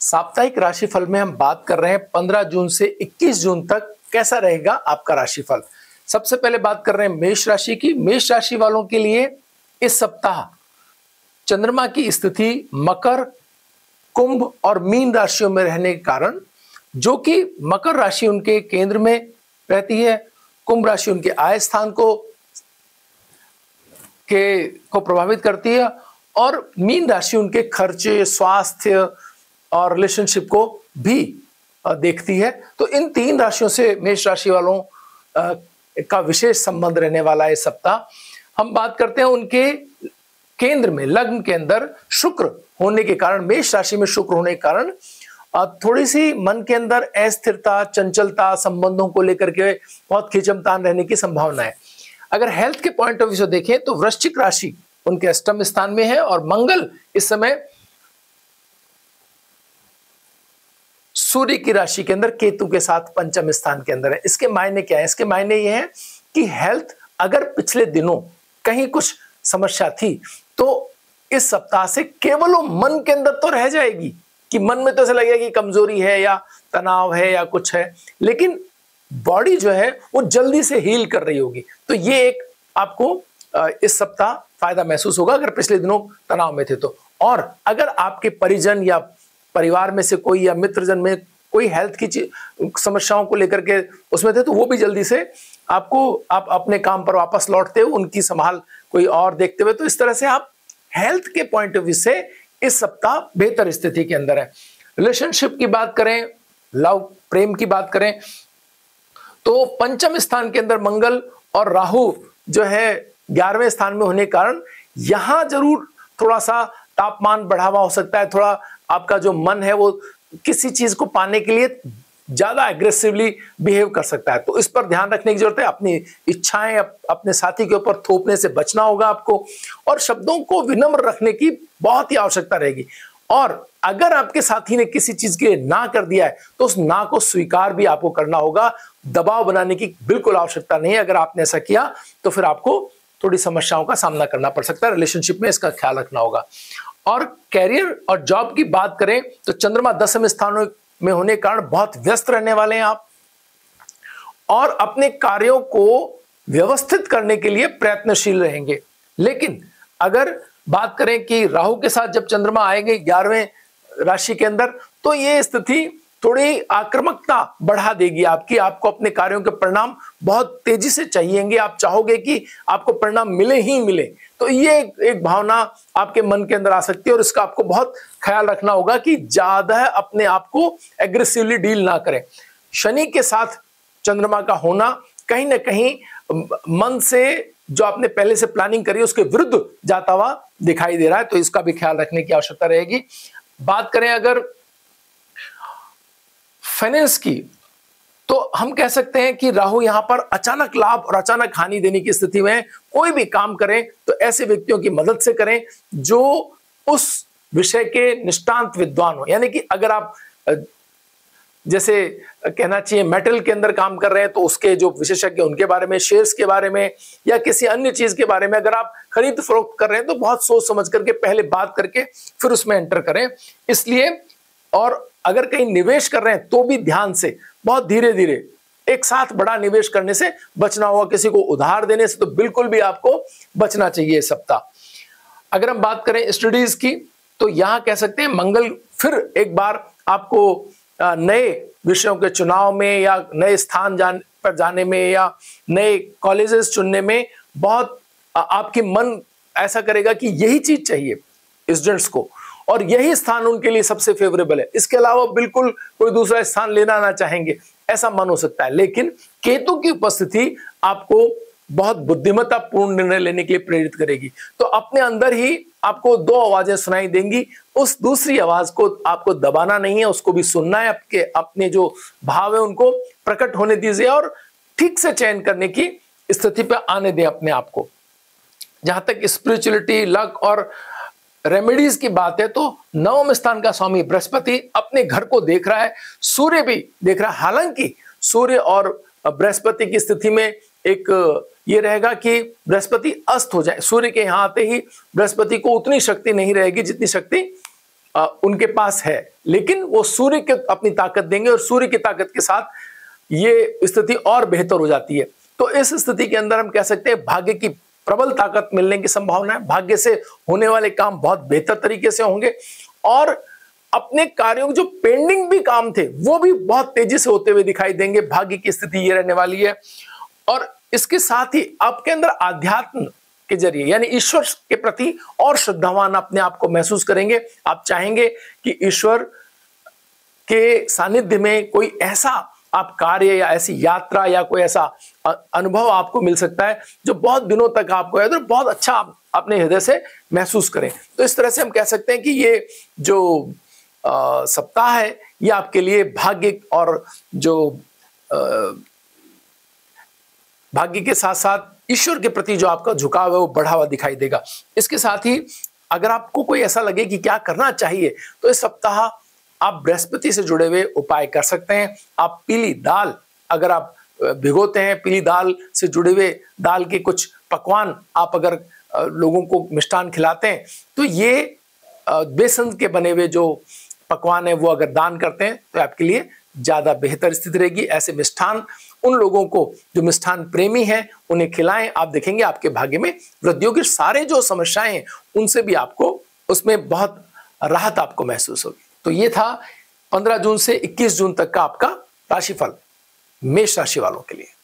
साप्ताहिक राशिफल में हम बात कर रहे हैं 15 जून से 21 जून तक कैसा रहेगा आपका राशिफल। सबसे पहले बात कर रहे हैं मेष राशि की। मेष राशि वालों के लिए इस सप्ताह चंद्रमा की स्थिति मकर, कुंभ और मीन राशियों में रहने के कारण, जो कि मकर राशि उनके केंद्र में रहती है, कुंभ राशि उनके आय स्थान को प्रभावित करती है और मीन राशि उनके खर्चे, स्वास्थ्य और रिलेशनशिप को भी देखती है। तो इन तीन राशियों से मेष राशि वालों का विशेष संबंध रहने वाला है इस सप्ताह। हम बात करते हैं उनके केंद्र में, लग्न के अंदर शुक्र होने के कारण, मेष राशि में शुक्र होने के कारण थोड़ी सी मन के अंदर अस्थिरता, चंचलता, संबंधों को लेकर के बहुत खींचतान रहने की संभावना है। अगर हेल्थ के पॉइंट ऑफ व्यू से देखें तो वृश्चिक राशि उनके अष्टम स्थान में है और मंगल इस समय सूर्य की राशि के अंदर केतु के साथ पंचम स्थान के अंदर है। इसके मायने क्या है? इसके मायने ये है कि हेल्थ अगर पिछले दिनों कहीं कुछ समस्या थी तो इस सप्ताह से केवल वो मन के अंदर तो रह जाएगी कि मन में तो ऐसा लगेगा कि कमजोरी है या तनाव है या कुछ है, लेकिन बॉडी जो है वो जल्दी से हील कर रही होगी। तो ये एक आपको इस सप्ताह फायदा महसूस होगा अगर पिछले दिनों तनाव में थे तो। और अगर आपके परिजन या परिवार में से कोई या मित्रजन में कोई हेल्थ की समस्याओं को लेकर के उसमें थे तो वो भी जल्दी से आप अपने काम पर वापस लौटते हो, उनकी संभाल कोई और देखते हुए। तो इस तरह से आप हेल्थ के पॉइंट ऑफ व्यू से इस सप्ताह बेहतर स्थिति के अंदर है। रिलेशनशिप की बात करें, लव प्रेम की बात करें तो पंचम स्थान के अंदर मंगल और राहु जो है 11वें स्थान में होने के कारण यहां जरूर थोड़ा सा तापमान बढ़ावा हो सकता है। थोड़ा आपका जो मन है वो किसी चीज को पाने के लिए ज्यादा एग्रेसिवली बिहेव कर सकता है, तो इस पर ध्यान रखने की जरूरत है। अपनी इच्छाएं अपने साथी के ऊपर थोपने से बचना होगा आपको और शब्दों को विनम्र रखने की बहुत ही आवश्यकता रहेगी। और अगर आपके साथी ने किसी चीज के लिए ना कर दिया है तो उस ना को स्वीकार भी आपको करना होगा। दबाव बनाने की बिल्कुल आवश्यकता नहीं है। अगर आपने ऐसा किया तो फिर आपको थोड़ी समस्याओं का सामना करना पड़ सकता है। रिलेशनशिप में इसका ख्याल रखना होगा। और कैरियर और जॉब की बात करें तो चंद्रमा 10वें स्थान में होने के कारण बहुत व्यस्त रहने वाले हैं आप और अपने कार्यों को व्यवस्थित करने के लिए प्रयत्नशील रहेंगे। लेकिन अगर बात करें कि राहु के साथ जब चंद्रमा आएंगे 11वें राशि के अंदर तो ये स्थिति थोड़ी आक्रामकता बढ़ा देगी आपकी। आपको अपने कार्यों के परिणाम बहुत तेजी से चाहिएंगे। आप चाहोगे कि आपको परिणाम मिले ही मिले, तो ये एक भावना आपके मन के अंदर आ सकती है और इसका आपको बहुत ख्याल रखना होगा कि ज्यादा अपने आप को एग्रेसिवली डील ना करें। शनि के साथ चंद्रमा का होना कहीं ना कहीं मन से जो आपने पहले से प्लानिंग करी उसके विरुद्ध जाता हुआ दिखाई दे रहा है, तो इसका भी ख्याल रखने की आवश्यकता रहेगी। बात करें अगर फाइनेंस की तो हम कह सकते हैं कि राहु यहां पर अचानक लाभ और अचानक हानि देने की स्थिति में। कोई भी काम करें तो ऐसे व्यक्तियों की मदद से करें जो उस विषय के निष्णात विद्वान हो। यानी कि अगर आप जैसे कहना चाहिए मेटल के अंदर काम कर रहे हैं तो उसके जो विशेषज्ञ उनके बारे में, शेयर्स के बारे में या किसी अन्य चीज के बारे में अगर आप खरीद फरोख्त कर रहे हैं तो बहुत सोच समझ करके पहले बात करके फिर उसमें एंटर करें। इसलिए और अगर कहीं निवेश कर रहे हैं तो भी ध्यान से, बहुत धीरे धीरे, एक साथ बड़ा निवेश करने से बचना होगा। किसी को उधार देने से तो बिल्कुल भी आपको बचना चाहिए इस सप्ताह। अगर हम बात करें स्टडीज की तो यहां कह सकते हैं मंगल फिर एक बार आपको नए विषयों के चुनाव में या नए स्थान पर जाने में या नए कॉलेजेस चुनने में बहुत आपकी मन ऐसा करेगा कि यही चीज चाहिए स्टूडेंट्स को और यही स्थान उनके लिए सबसे फेवरेबल है। इसके अलावा बिल्कुल कोई दूसरा स्थान लेना ना चाहेंगे, ऐसा मन हो सकता है। लेकिन केतु की उपस्थिति आपको बहुत बुद्धिमत्तापूर्ण निर्णय लेने के लिए प्रेरित करेगी। तो अपने अंदर ही आपको दो आवाजें सुनाई देंगी, उस दूसरी आवाज को आपको दबाना नहीं है, उसको भी सुनना है। आपके अपने जो भाव है उनको प्रकट होने दीजिए और ठीक से चयन करने की स्थिति पर आने दें अपने आप को। जहां तक स्पिरिचुअलिटी, लक और रेमेडीज की बात है तो 9वें स्थान का स्वामी बृहस्पति अपने घर को देख रहा है, सूर्य भी देख रहा है। हालांकि सूर्य और बृहस्पति की स्थिति में एक ये रहेगा कि बृहस्पति अस्त हो जाए। सूर्य के यहां आते ही बृहस्पति को उतनी शक्ति नहीं रहेगी जितनी शक्ति उनके पास है, लेकिन वो सूर्य के अपनी ताकत देंगे और सूर्य की ताकत के साथ ये स्थिति और बेहतर हो जाती है। तो इस स्थिति के अंदर हम कह सकते हैं भाग्य की प्रबल ताकत मिलने की संभावना है। भाग्य से होने वाले काम बहुत बेहतर तरीके से होंगे और अपने कार्यों जो पेंडिंग भी काम थे वो भी बहुत तेजी से होते हुए दिखाई देंगे। भाग्य की स्थिति ये रहने वाली है। और इसके साथ ही आपके अंदर आध्यात्म के जरिए यानी ईश्वर के प्रति और श्रद्धावान अपने आप को महसूस करेंगे। आप चाहेंगे कि ईश्वर के सानिध्य में कोई ऐसा आप कार्य या ऐसी यात्रा या कोई ऐसा अनुभव आपको मिल सकता है जो बहुत दिनों तक आपको याद और बहुत अच्छा आप अपने हृदय से महसूस करें। तो इस तरह से हम कह सकते हैं कि ये जो सप्ताह है ये आपके लिए भाग्य और जो भाग्य के साथ साथ ईश्वर के प्रति जो आपका झुकाव है वो बढ़ा हुआ दिखाई देगा। इसके साथ ही अगर आपको कोई ऐसा लगे कि क्या करना चाहिए तो इस सप्ताह आप बृहस्पति से जुड़े हुए उपाय कर सकते हैं। आप पीली दाल अगर आप भिगोते हैं, पीली दाल से जुड़े हुए दाल के कुछ पकवान आप अगर लोगों को मिष्ठान खिलाते हैं तो ये बेसन के बने हुए जो पकवान है वो अगर दान करते हैं तो आपके लिए ज्यादा बेहतर स्थिति रहेगी। ऐसे मिष्ठान उन लोगों को जो मिष्ठान प्रेमी हैं उन्हें खिलाएं। आप देखेंगे आपके भाग्य में वृद्धि होगी। सारे जो समस्याएं हैं उनसे भी आपको उसमें बहुत राहत आपको महसूस होगी। तो ये था 15 जून से 21 जून तक का आपका राशिफल मेष राशि वालों के लिए।